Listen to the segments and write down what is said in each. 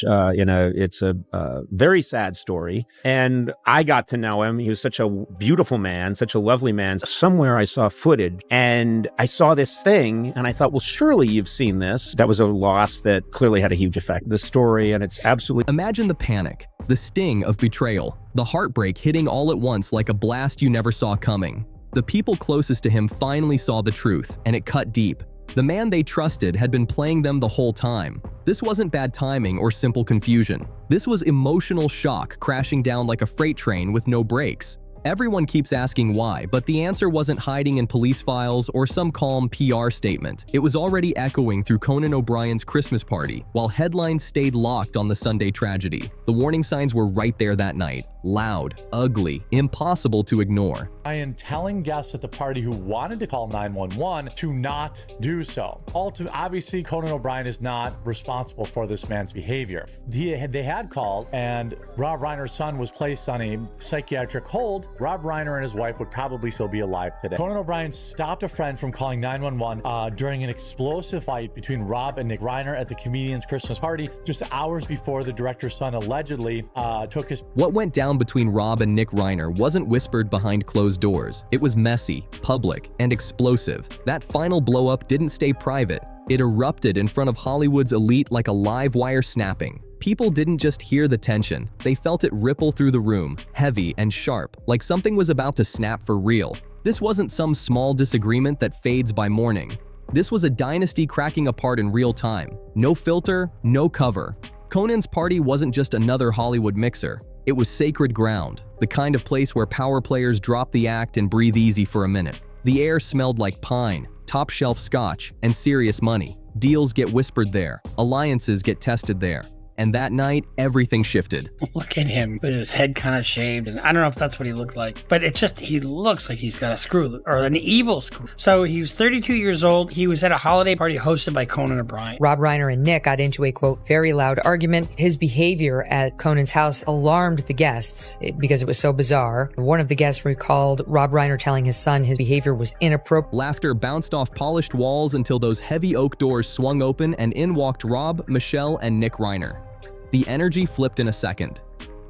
It's a very sad story. And I got to know him. He was such a beautiful man, such a lovely man. Somewhere I saw footage and I saw this thing and I thought, well, surely you've seen this. That was a loss that clearly had a huge effect. The story, and it's absolutely... Imagine the panic, the sting of betrayal, the heartbreak hitting all at once like a blast you never saw coming. The people closest to him finally saw the truth, and it cut deep. The man they trusted had been playing them the whole time. This wasn't bad timing or simple confusion. This was emotional shock crashing down like a freight train with no brakes. Everyone keeps asking why, but the answer wasn't hiding in police files or some calm PR statement. It was already echoing through Conan O'Brien's Christmas party, while headlines stayed locked on the Sunday tragedy. The warning signs were right there that night. Loud, ugly, impossible to ignore. Brian telling guests at the party who wanted to call 911 to not do so. Obviously, Conan O'Brien is not responsible for this man's behavior. They had called, and Rob Reiner's son was placed on a psychiatric hold. Rob Reiner and his wife would probably still be alive today. Conan O'Brien stopped a friend from calling 911 during an explosive fight between Rob and Nick Reiner at the comedian's Christmas party just hours before the director's son allegedly took his... What went down between Rob and Nick Reiner wasn't whispered behind closed doors. It was messy, public, and explosive. That final blow-up didn't stay private. It erupted in front of Hollywood's elite like a live wire snapping. People didn't just hear the tension, they felt it ripple through the room, heavy and sharp, like something was about to snap for real. This wasn't some small disagreement that fades by morning. This was a dynasty cracking apart in real time. No filter, no cover. Conan's party wasn't just another Hollywood mixer. It was sacred ground, the kind of place where power players drop the act and breathe easy for a minute. The air smelled like pine, top-shelf scotch, and serious money. Deals get whispered there, alliances get tested there. And that night, everything shifted. Look at him with his head kind of shaved, and I don't know if that's what he looked like, but he looks like he's got a screw, or an evil screw. So he was 32 years old. He was at a holiday party hosted by Conan O'Brien. Rob Reiner and Nick got into a, quote, very loud argument. His behavior at Conan's house alarmed the guests because it was so bizarre. One of the guests recalled Rob Reiner telling his son his behavior was inappropriate. Laughter bounced off polished walls until those heavy oak doors swung open and in walked Rob, Michelle, and Nick Reiner. The energy flipped in a second.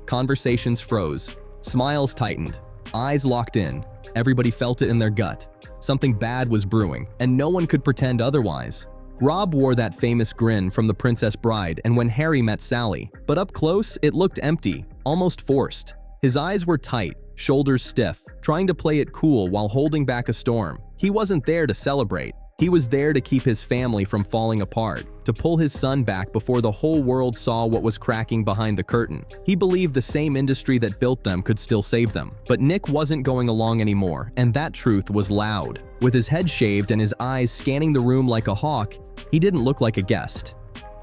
Conversations froze. Smiles tightened. Eyes locked in. Everybody felt it in their gut. Something bad was brewing, and no one could pretend otherwise. Rob wore that famous grin from The Princess Bride and When Harry Met Sally, but up close, it looked empty, almost forced. His eyes were tight, shoulders stiff, trying to play it cool while holding back a storm. He wasn't there to celebrate. He was there to keep his family from falling apart, to pull his son back before the whole world saw what was cracking behind the curtain. He believed the same industry that built them could still save them. But Nick wasn't going along anymore, and that truth was loud. With his head shaved and his eyes scanning the room like a hawk, he didn't look like a guest.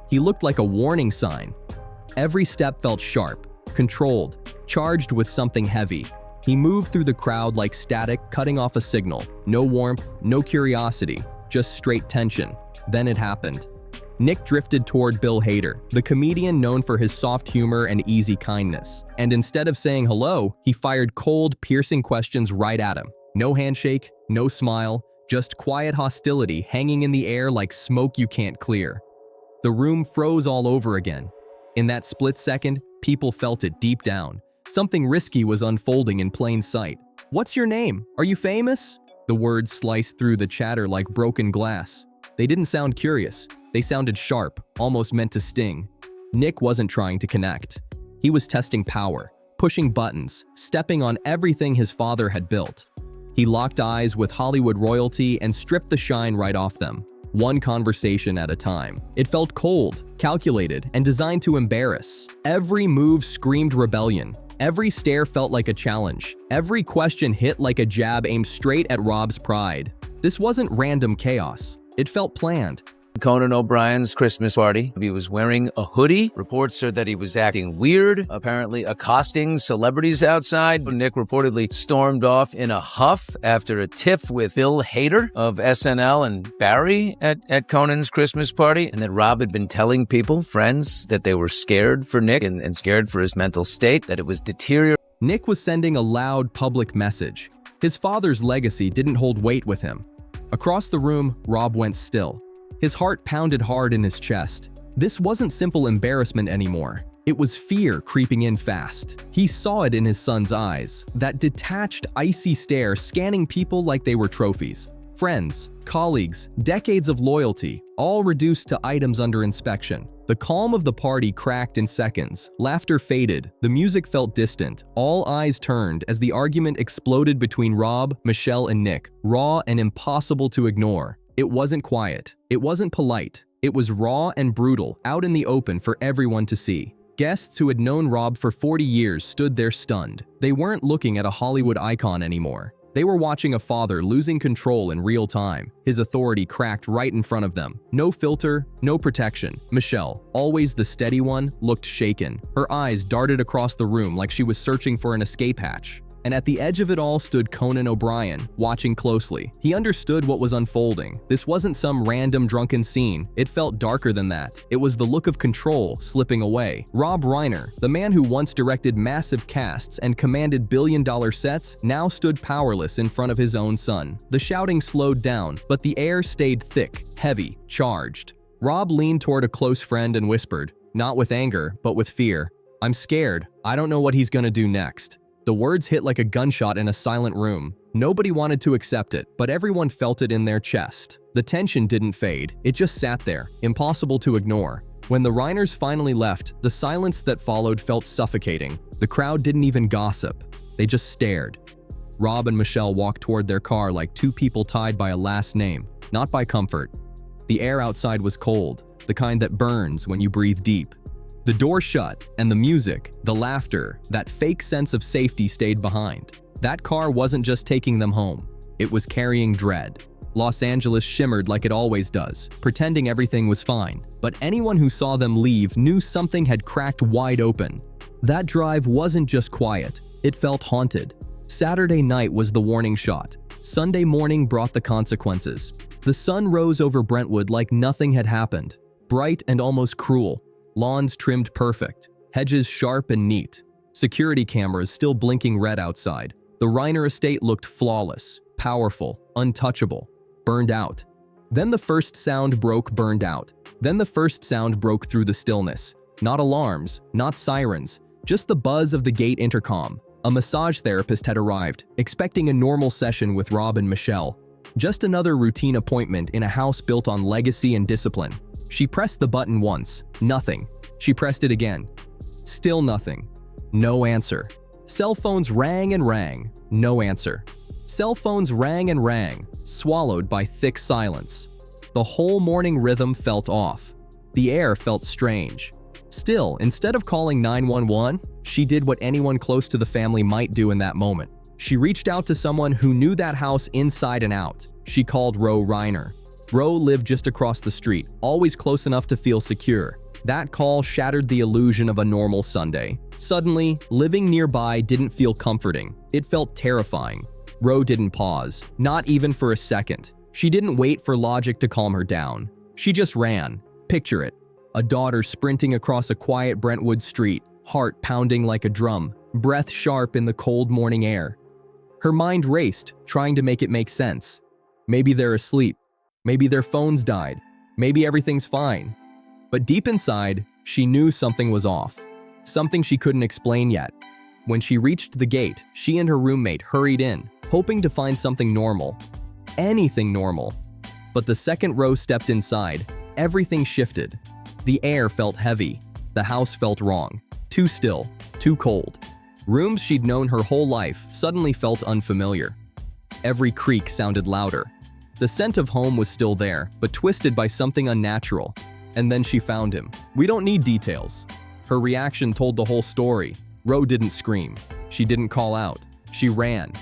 He looked like a warning sign. Every step felt sharp, controlled, charged with something heavy. He moved through the crowd like static, cutting off a signal. No warmth, no curiosity. Just straight tension. Then it happened. Nick drifted toward Bill Hader, the comedian known for his soft humor and easy kindness. And instead of saying hello, he fired cold, piercing questions right at him. No handshake, no smile, just quiet hostility hanging in the air like smoke you can't clear. The room froze all over again. In that split second, people felt it deep down. Something risky was unfolding in plain sight. "What's your name? Are you famous?" The words sliced through the chatter like broken glass. They didn't sound curious. They sounded sharp, almost meant to sting. Nick wasn't trying to connect. He was testing power, pushing buttons, stepping on everything his father had built. He locked eyes with Hollywood royalty and stripped the shine right off them, one conversation at a time. It felt cold, calculated, and designed to embarrass. Every move screamed rebellion. Every stare felt like a challenge. Every question hit like a jab aimed straight at Rob's pride. This wasn't random chaos. It felt planned. Conan O'Brien's Christmas party. He was wearing a hoodie. Reports are that he was acting weird, apparently accosting celebrities outside. Nick reportedly stormed off in a huff after a tiff with Bill Hader of SNL and Barry at Conan's Christmas party. And that Rob had been telling people, friends, that they were scared for Nick and scared for his mental state, that it was deteriorating. Nick was sending a loud public message. His father's legacy didn't hold weight with him. Across the room, Rob went still. His heart pounded hard in his chest. This wasn't simple embarrassment anymore. It was fear creeping in fast. He saw it in his son's eyes, that detached, icy stare scanning people like they were trophies. Friends, colleagues, decades of loyalty, all reduced to items under inspection. The calm of the party cracked in seconds. Laughter faded. The music felt distant. All eyes turned as the argument exploded between Rob, Michelle, and Nick, raw and impossible to ignore. It wasn't quiet. It wasn't polite. It was raw and brutal, out in the open for everyone to see. Guests who had known Rob for 40 years stood there stunned. They weren't looking at a Hollywood icon anymore. They were watching a father losing control in real time. His authority cracked right in front of them. No filter, no protection. Michelle, always the steady one, looked shaken. Her eyes darted across the room like she was searching for an escape hatch. And at the edge of it all stood Conan O'Brien, watching closely. He understood what was unfolding. This wasn't some random drunken scene. It felt darker than that. It was the look of control slipping away. Rob Reiner, the man who once directed massive casts and commanded billion-dollar sets, now stood powerless in front of his own son. The shouting slowed down, but the air stayed thick, heavy, charged. Rob leaned toward a close friend and whispered, not with anger, but with fear, "I'm scared. I don't know what he's gonna do next." The words hit like a gunshot in a silent room. Nobody wanted to accept it, but everyone felt it in their chest. The tension didn't fade, it just sat there, impossible to ignore. When the Reiners finally left, the silence that followed felt suffocating. The crowd didn't even gossip, they just stared. Rob and Michelle walked toward their car like two people tied by a last name, not by comfort. The air outside was cold, the kind that burns when you breathe deep. The door shut, and the music, the laughter, that fake sense of safety stayed behind. That car wasn't just taking them home, it was carrying dread. Los Angeles shimmered like it always does, pretending everything was fine. But anyone who saw them leave knew something had cracked wide open. That drive wasn't just quiet, it felt haunted. Saturday night was the warning shot. Sunday morning brought the consequences. The sun rose over Brentwood like nothing had happened, bright and almost cruel. Lawns trimmed perfect, hedges sharp and neat, security cameras still blinking red outside. The Reiner estate looked flawless, powerful, untouchable, burned out. Then the first sound broke through the stillness. Not alarms, not sirens, just the buzz of the gate intercom. A massage therapist had arrived, expecting a normal session with Rob and Michelle. Just another routine appointment in a house built on legacy and discipline. She pressed the button once, nothing. She pressed it again, still nothing. No answer. Cell phones rang and rang, no answer. Cell phones rang and rang, swallowed by thick silence. The whole morning rhythm felt off. The air felt strange. Still, instead of calling 911, she did what anyone close to the family might do in that moment. She reached out to someone who knew that house inside and out. She called Ro Reiner. Ro lived just across the street, always close enough to feel secure. That call shattered the illusion of a normal Sunday. Suddenly, living nearby didn't feel comforting. It felt terrifying. Ro didn't pause, not even for a second. She didn't wait for logic to calm her down. She just ran. Picture it. A daughter sprinting across a quiet Brentwood street, heart pounding like a drum, breath sharp in the cold morning air. Her mind raced, trying to make it make sense. Maybe they're asleep. Maybe their phones died. Maybe everything's fine. But deep inside, she knew something was off. Something she couldn't explain yet. When she reached the gate, she and her roommate hurried in, hoping to find something normal. Anything normal. But the second Ro stepped inside, everything shifted. The air felt heavy. The house felt wrong. Too still. Too cold. Rooms she'd known her whole life suddenly felt unfamiliar. Every creak sounded louder. The scent of home was still there, but twisted by something unnatural. And then she found him. We don't need details. Her reaction told the whole story. Ro didn't scream. She didn't call out. She ran.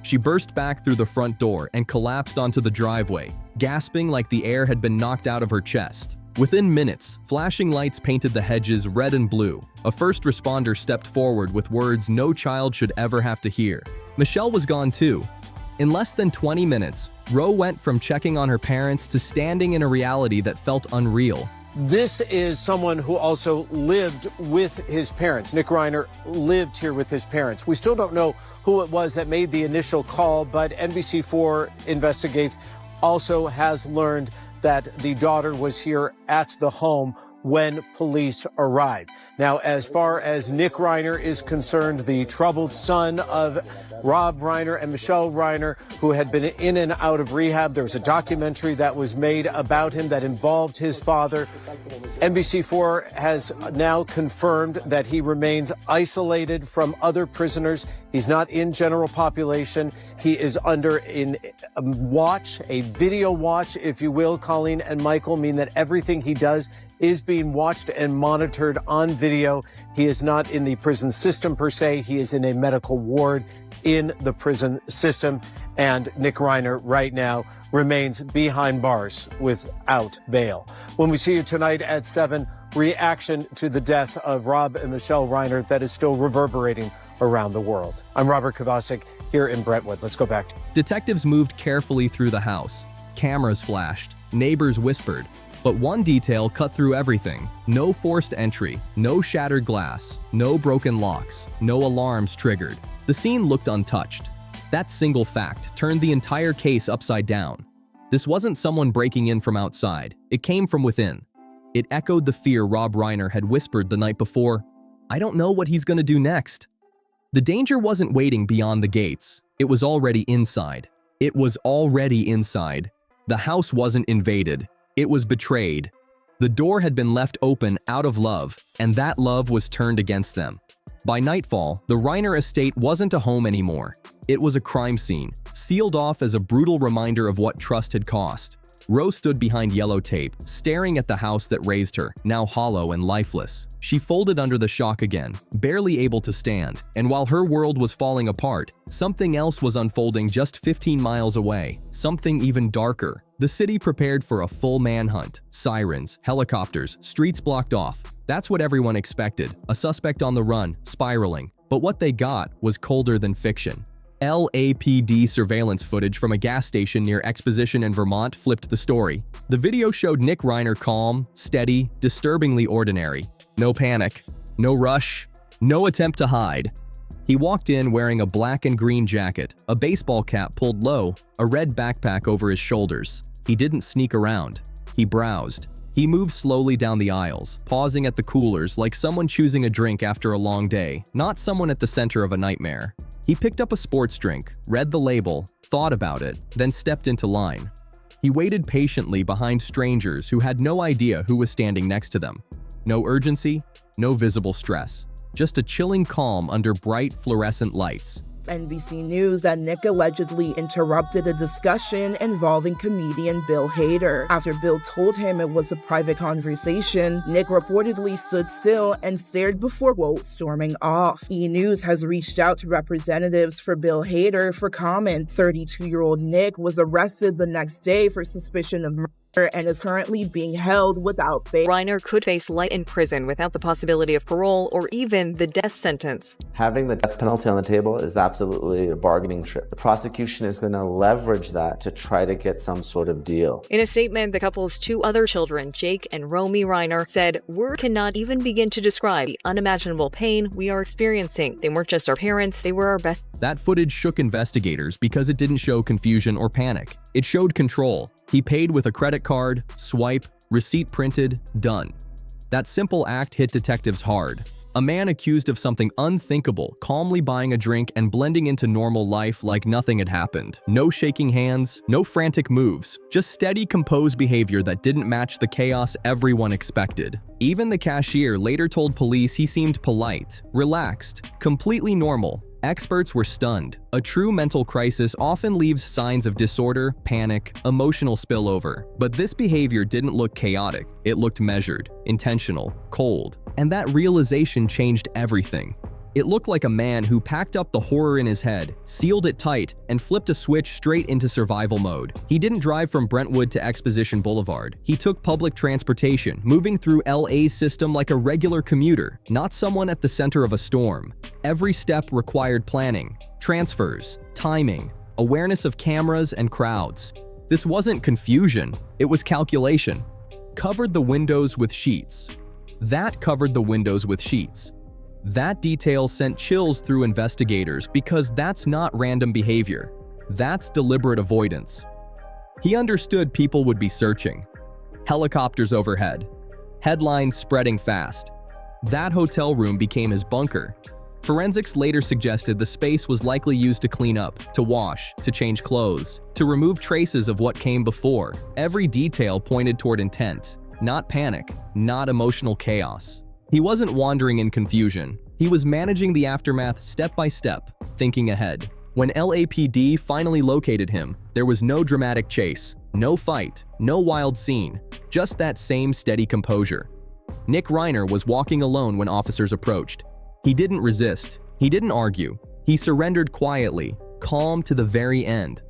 She burst back through the front door and collapsed onto the driveway, gasping like the air had been knocked out of her chest. Within minutes, flashing lights painted the hedges red and blue. A first responder stepped forward with words no child should ever have to hear. Michelle was gone too. In less than 20 minutes, Ro went from checking on her parents to standing in a reality that felt unreal. This is someone who also lived with his parents. Nick Reiner lived here with his parents. We still don't know who it was that made the initial call, but NBC4 Investigates also has learned that the daughter was here at the home when police arrived. Now, as far as Nick Reiner is concerned, the troubled son of Rob Reiner and Michelle Reiner, who had been in and out of rehab, there was a documentary that was made about him that involved his father. NBC4 has now confirmed that he remains isolated from other prisoners. He's not in general population. He is under a watch, a video watch, if you will. Colleen and Michael, mean that everything he does is being watched and monitored on video. He is not in the prison system per se. He is in a medical ward in the prison system. And Nick Reiner right now remains behind bars without bail. When we see you tonight at 7, reaction to the death of Rob and Michelle Reiner that is still reverberating around the world. I'm Robert Kovacic here in Brentwood. Let's go back. Detectives moved carefully through the house. Cameras flashed. Neighbors whispered. But one detail cut through everything. No forced entry, no shattered glass, no broken locks, no alarms triggered. The scene looked untouched. That single fact turned the entire case upside down. This wasn't someone breaking in from outside. It came from within. It echoed the fear Rob Reiner had whispered the night before. I don't know what he's gonna do next. The danger wasn't waiting beyond the gates. It was already inside. It was already inside. The house wasn't invaded. It was betrayed. The door had been left open out of love, and that love was turned against them. By nightfall, the Reiner estate wasn't a home anymore. It was a crime scene, sealed off as a brutal reminder of what trust had cost. Rose stood behind yellow tape, staring at the house that raised her, now hollow and lifeless. She folded under the shock again, barely able to stand, and while her world was falling apart, something else was unfolding just 15 miles away, something even darker. The city prepared for a full manhunt. Sirens, helicopters, streets blocked off. That's what everyone expected, a suspect on the run, spiraling. But what they got was colder than fiction. LAPD surveillance footage from a gas station near Exposition in Vermont flipped the story. The video showed Nick Reiner calm, steady, disturbingly ordinary. No panic, no rush, no attempt to hide. He walked in wearing a black and green jacket, a baseball cap pulled low, a red backpack over his shoulders. He didn't sneak around. He browsed. He moved slowly down the aisles, pausing at the coolers like someone choosing a drink after a long day, not someone at the center of a nightmare. He picked up a sports drink, read the label, thought about it, then stepped into line. He waited patiently behind strangers who had no idea who was standing next to them. No urgency, no visible stress, just a chilling calm under bright fluorescent lights. NBC News that Nick allegedly interrupted a discussion involving comedian Bill Hader. After Bill told him it was a private conversation, Nick reportedly stood still and stared before, quote, storming off. E! News has reached out to representatives for Bill Hader for comment. 32-year-old Nick was arrested the next day for suspicion of murder and is currently being held without bail. Reiner could face life in prison without the possibility of parole or even the death sentence. Having the death penalty on the table is absolutely a bargaining chip. The prosecution is going to leverage that to try to get some sort of deal. In a statement, the couple's 2 other children, Jake and Romy Reiner, said, "Word cannot even begin to describe the unimaginable pain we are experiencing. They weren't just our parents, they were our best." That footage shook investigators because it didn't show confusion or panic. It showed control. He paid with a credit card, swipe, receipt printed, done. That simple act hit detectives hard. A man accused of something unthinkable, calmly buying a drink and blending into normal life like nothing had happened. No shaking hands, no frantic moves, just steady, composed behavior that didn't match the chaos everyone expected. Even the cashier later told police he seemed polite, relaxed, completely normal. Experts were stunned. A true mental crisis often leaves signs of disorder, panic, emotional spillover. But this behavior didn't look chaotic. It looked measured, intentional, cold. And that realization changed everything. It looked like a man who packed up the horror in his head, sealed it tight, and flipped a switch straight into survival mode. He didn't drive from Brentwood to Exposition Boulevard. He took public transportation, moving through LA's system like a regular commuter, not someone at the center of a storm. Every step required planning, transfers, timing, awareness of cameras and crowds. This wasn't confusion, it was calculation. Covered the windows with sheets. That covered the windows with sheets. That detail sent chills through investigators because that's not random behavior. That's deliberate avoidance. He understood people would be searching. Helicopters overhead. Headlines spreading fast. That hotel room became his bunker. Forensics later suggested the space was likely used to clean up, to wash, to change clothes, to remove traces of what came before. Every detail pointed toward intent, not panic, not emotional chaos. He wasn't wandering in confusion. He was managing the aftermath step by step, thinking ahead. When LAPD finally located him, there was no dramatic chase, no fight, no wild scene, just that same steady composure. Nick Reiner was walking alone when officers approached. He didn't resist. He didn't argue. He surrendered quietly, calm to the very end.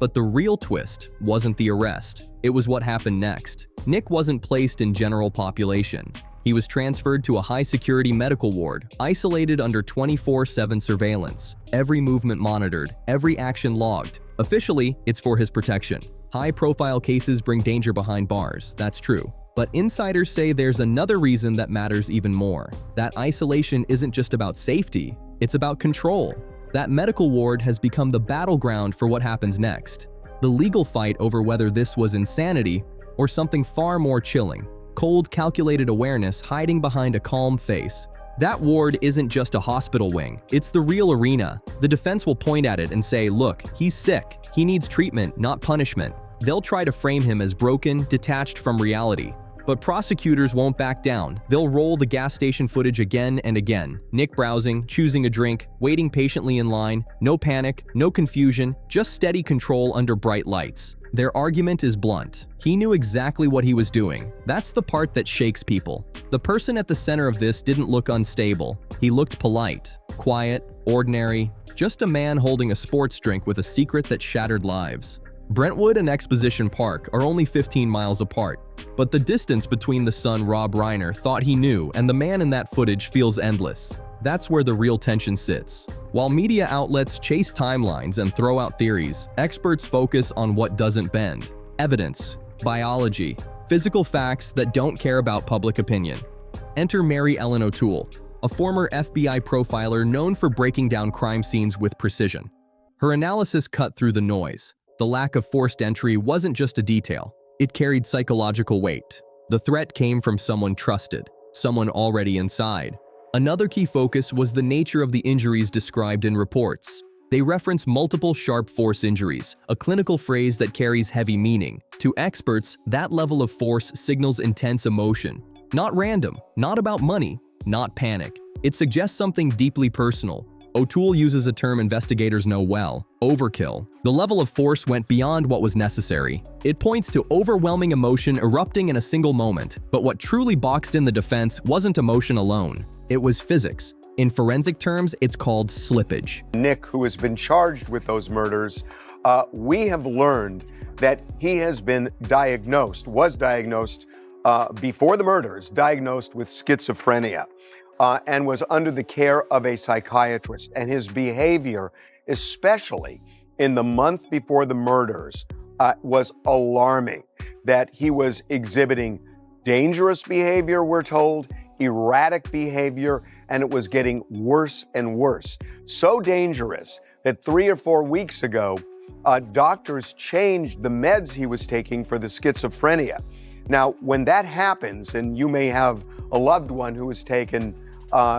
But the real twist wasn't the arrest. It was what happened next. Nick wasn't placed in general population. He was transferred to a high-security medical ward, isolated under 24/7 surveillance. Every movement monitored, every action logged. Officially, it's for his protection. High-profile cases bring danger behind bars, that's true. But insiders say there's another reason that matters even more. That isolation isn't just about safety, it's about control. That medical ward has become the battleground for what happens next. The legal fight over whether this was insanity or something far more chilling. Cold, calculated awareness hiding behind a calm face. That ward isn't just a hospital wing, it's the real arena. The defense will point at it and say, look, he's sick, he needs treatment, not punishment. They'll try to frame him as broken, detached from reality. But prosecutors won't back down. They'll roll the gas station footage again and again. Nick browsing, choosing a drink, waiting patiently in line. No panic, no confusion, just steady control under bright lights. Their argument is blunt. He knew exactly what he was doing. That's the part that shakes people. The person at the center of this didn't look unstable. He looked polite, quiet, ordinary, just a man holding a sports drink with a secret that shattered lives. Brentwood and Exposition Park are only 15 miles apart, but the distance between the son Rob Reiner thought he knew and the man in that footage feels endless. That's where the real tension sits. While media outlets chase timelines and throw out theories, experts focus on what doesn't bend. Evidence, biology, physical facts that don't care about public opinion. Enter Mary Ellen O'Toole, a former FBI profiler known for breaking down crime scenes with precision. Her analysis cut through the noise. The lack of forced entry wasn't just a detail. It carried psychological weight. The threat came from someone trusted, someone already inside. Another key focus was the nature of the injuries described in reports. They reference multiple sharp force injuries, a clinical phrase that carries heavy meaning. To experts, that level of force signals intense emotion. Not random, not about money, not panic. It suggests something deeply personal. O'Toole uses a term investigators know well: overkill. The level of force went beyond what was necessary. It points to overwhelming emotion erupting in a single moment. But what truly boxed in the defense wasn't emotion alone. It was physics. In forensic terms, it's called slippage. Nick, who has been charged with those murders, we have learned that he has been was diagnosed before the murders, diagnosed with schizophrenia. And was under the care of a psychiatrist. And his behavior, especially in the month before the murders, was alarming. That he was exhibiting dangerous behavior, we're told, erratic behavior, and it was getting worse and worse. So dangerous that 3 or 4 weeks ago, doctors changed the meds he was taking for the schizophrenia. Now, when that happens, and you may have a loved one who has taken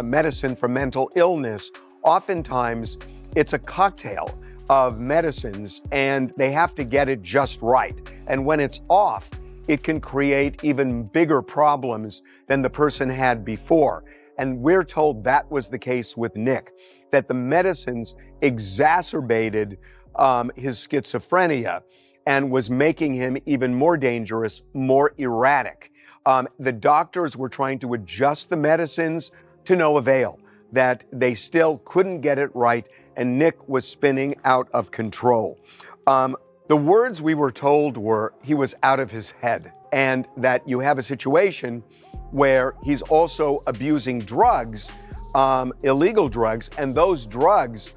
medicine for mental illness, oftentimes it's a cocktail of medicines and they have to get it just right. And when it's off, it can create even bigger problems than the person had before. And we're told that was the case with Nick, that the medicines exacerbated his schizophrenia and was making him even more dangerous, more erratic. The doctors were trying to adjust the medicines to no avail, that they still couldn't get it right, and Nick was spinning out of control. The words we were told were he was out of his head, and that you have a situation where he's also abusing drugs, illegal drugs, and those drugs,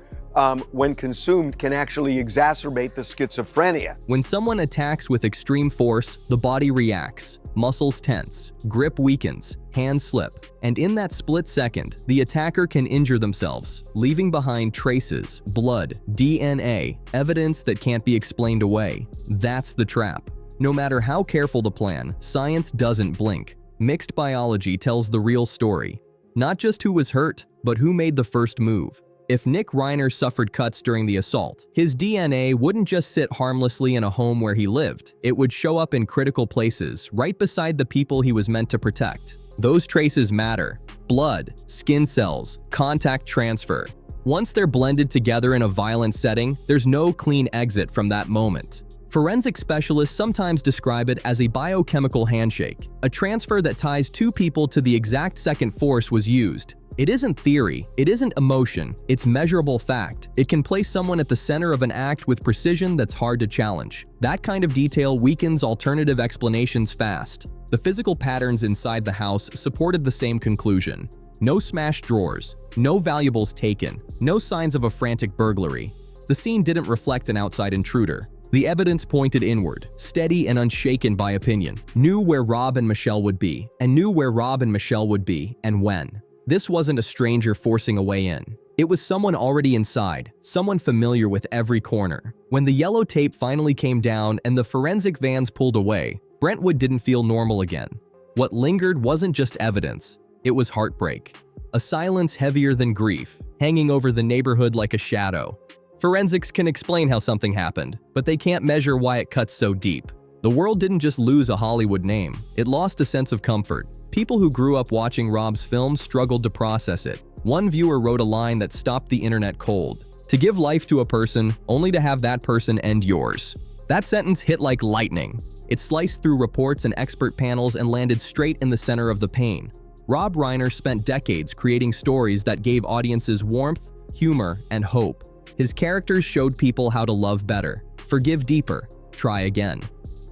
when consumed, can actually exacerbate the schizophrenia. When someone attacks with extreme force, the body reacts. Muscles tense, grip weakens, hands slip, and in that split second, the attacker can injure themselves, leaving behind traces, blood, DNA, evidence that can't be explained away. That's the trap. No matter how careful the plan, science doesn't blink. Mixed biology tells the real story. Not just who was hurt, but who made the first move. If Nick Reiner suffered cuts during the assault, his DNA wouldn't just sit harmlessly in a home where he lived. It would show up in critical places, right beside the people he was meant to protect. Those traces matter. Blood, skin cells, contact transfer. Once they're blended together in a violent setting, there's no clean exit from that moment. Forensic specialists sometimes describe it as a biochemical handshake, a transfer that ties two people to the exact second force was used. It isn't theory, it isn't emotion, it's measurable fact. It can place someone at the center of an act with precision that's hard to challenge. That kind of detail weakens alternative explanations fast. The physical patterns inside the house supported the same conclusion. No smashed drawers, no valuables taken, no signs of a frantic burglary. The scene didn't reflect an outside intruder. The evidence pointed inward, steady and unshaken by opinion. Knew where Rob and Michelle would be, and knew where Rob and Michelle would be, and when. This wasn't a stranger forcing a way in. It was someone already inside, someone familiar with every corner. When the yellow tape finally came down and the forensic vans pulled away, Brentwood didn't feel normal again. What lingered wasn't just evidence, it was heartbreak. A silence heavier than grief, hanging over the neighborhood like a shadow. Forensics can explain how something happened, but they can't measure why it cuts so deep. The world didn't just lose a Hollywood name, it lost a sense of comfort. People who grew up watching Rob's films struggled to process it. One viewer wrote a line that stopped the internet cold. To give life to a person, only to have that person end yours. That sentence hit like lightning. It sliced through reports and expert panels and landed straight in the center of the pain. Rob Reiner spent decades creating stories that gave audiences warmth, humor, and hope. His characters showed people how to love better, forgive deeper, try again.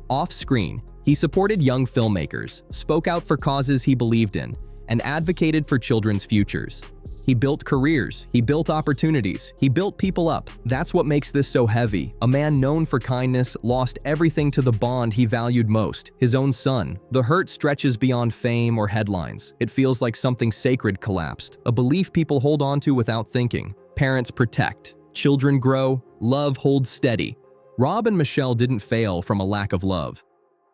Off-screen, he supported young filmmakers, spoke out for causes he believed in, and advocated for children's futures. He built careers, he built opportunities, he built people up. That's what makes this so heavy. A man known for kindness lost everything to the bond he valued most, his own son. The hurt stretches beyond fame or headlines. It feels like something sacred collapsed, a belief people hold on to without thinking. Parents protect, children grow, love holds steady. Rob and Michelle didn't fail from a lack of love.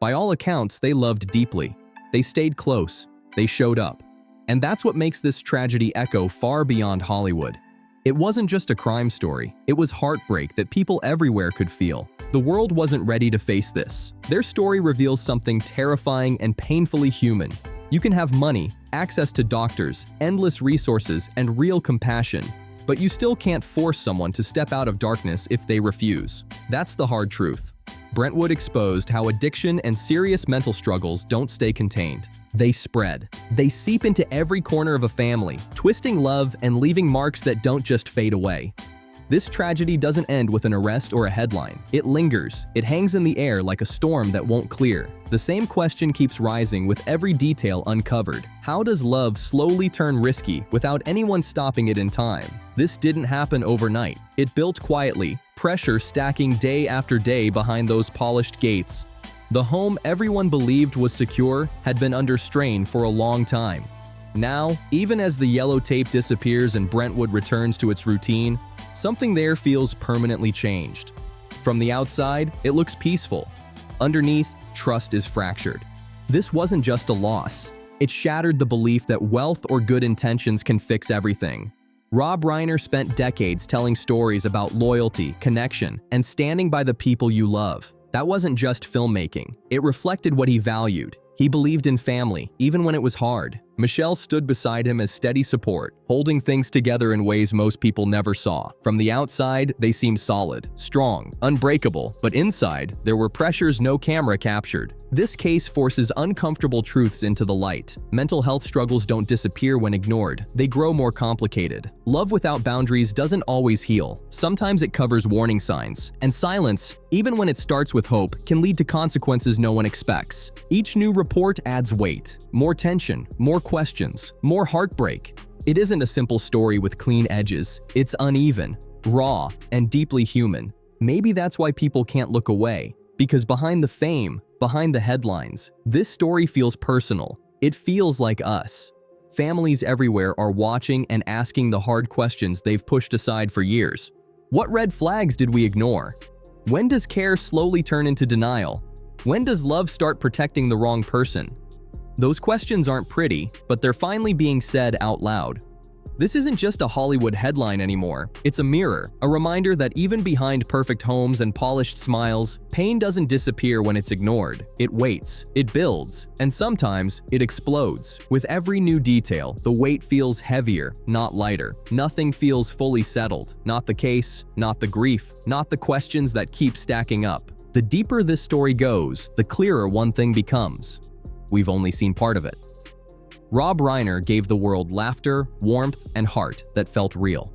By all accounts, they loved deeply. They stayed close. They showed up. And that's what makes this tragedy echo far beyond Hollywood. It wasn't just a crime story. It was heartbreak that people everywhere could feel. The world wasn't ready to face this. Their story reveals something terrifying and painfully human. You can have money, access to doctors, endless resources, and real compassion. But you still can't force someone to step out of darkness if they refuse. That's the hard truth. Brentwood exposed how addiction and serious mental struggles don't stay contained. They spread. They seep into every corner of a family, twisting love and leaving marks that don't just fade away. This tragedy doesn't end with an arrest or a headline. It lingers. It hangs in the air like a storm that won't clear. The same question keeps rising with every detail uncovered. How does love slowly turn risky without anyone stopping it in time? This didn't happen overnight. It built quietly, pressure stacking day after day behind those polished gates. The home everyone believed was secure had been under strain for a long time. Now, even as the yellow tape disappears and Brentwood returns to its routine, something there feels permanently changed. From the outside, it looks peaceful. Underneath, trust is fractured. This wasn't just a loss. It shattered the belief that wealth or good intentions can fix everything. Rob Reiner spent decades telling stories about loyalty, connection, and standing by the people you love. That wasn't just filmmaking. It reflected what he valued. He believed in family, even when it was hard. Michelle stood beside him as steady support, holding things together in ways most people never saw. From the outside, they seemed solid, strong, unbreakable, but inside, there were pressures no camera captured. This case forces uncomfortable truths into the light. Mental health struggles don't disappear when ignored. They grow more complicated. Love without boundaries doesn't always heal. Sometimes it covers warning signs. And silence, even when it starts with hope, can lead to consequences no one expects. Each new report adds weight, more tension, more questions, more heartbreak. It isn't a simple story with clean edges. It's uneven, raw, and deeply human. Maybe that's why people can't look away, because behind the fame, behind the headlines, this story feels personal. It feels like us. Families everywhere are watching and asking the hard questions they've pushed aside for years. What red flags did we ignore? When does care slowly turn into denial? When does love start protecting the wrong person? Those questions aren't pretty, but they're finally being said out loud. This isn't just a Hollywood headline anymore. It's a mirror, a reminder that even behind perfect homes and polished smiles, pain doesn't disappear when it's ignored. It waits, it builds, and sometimes it explodes. With every new detail, the weight feels heavier, not lighter. Nothing feels fully settled. Not the case, not the grief, not the questions that keep stacking up. The deeper this story goes, the clearer one thing becomes. We've only seen part of it. Rob Reiner gave the world laughter, warmth, and heart that felt real.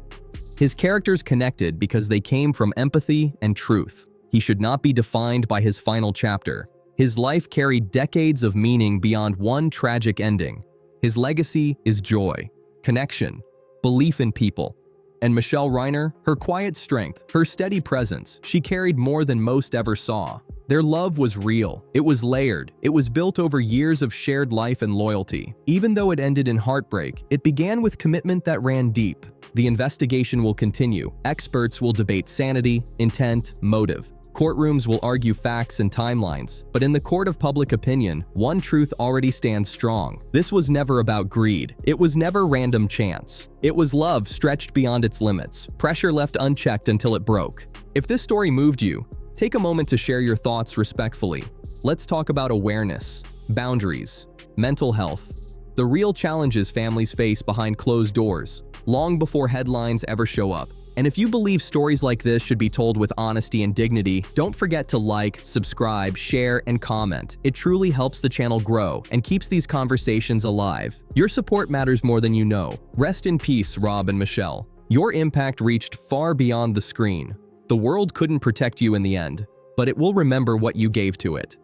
His characters connected because they came from empathy and truth. He should not be defined by his final chapter. His life carried decades of meaning beyond one tragic ending. His legacy is joy, connection, belief in people. And Michelle Reiner, her quiet strength, her steady presence, she carried more than most ever saw. Their love was real. It was layered. It was built over years of shared life and loyalty. Even though it ended in heartbreak, it began with commitment that ran deep. The investigation will continue. Experts will debate sanity, intent, motive. Courtrooms will argue facts and timelines. But in the court of public opinion, one truth already stands strong. This was never about greed. It was never random chance. It was love stretched beyond its limits, pressure left unchecked until it broke. If this story moved you, take a moment to share your thoughts respectfully. Let's talk about awareness, boundaries, mental health, the real challenges families face behind closed doors, long before headlines ever show up. And if you believe stories like this should be told with honesty and dignity, don't forget to like, subscribe, share, and comment. It truly helps the channel grow and keeps these conversations alive. Your support matters more than you know. Rest in peace, Rob and Michelle. Your impact reached far beyond the screen. The world couldn't protect you in the end, but it will remember what you gave to it.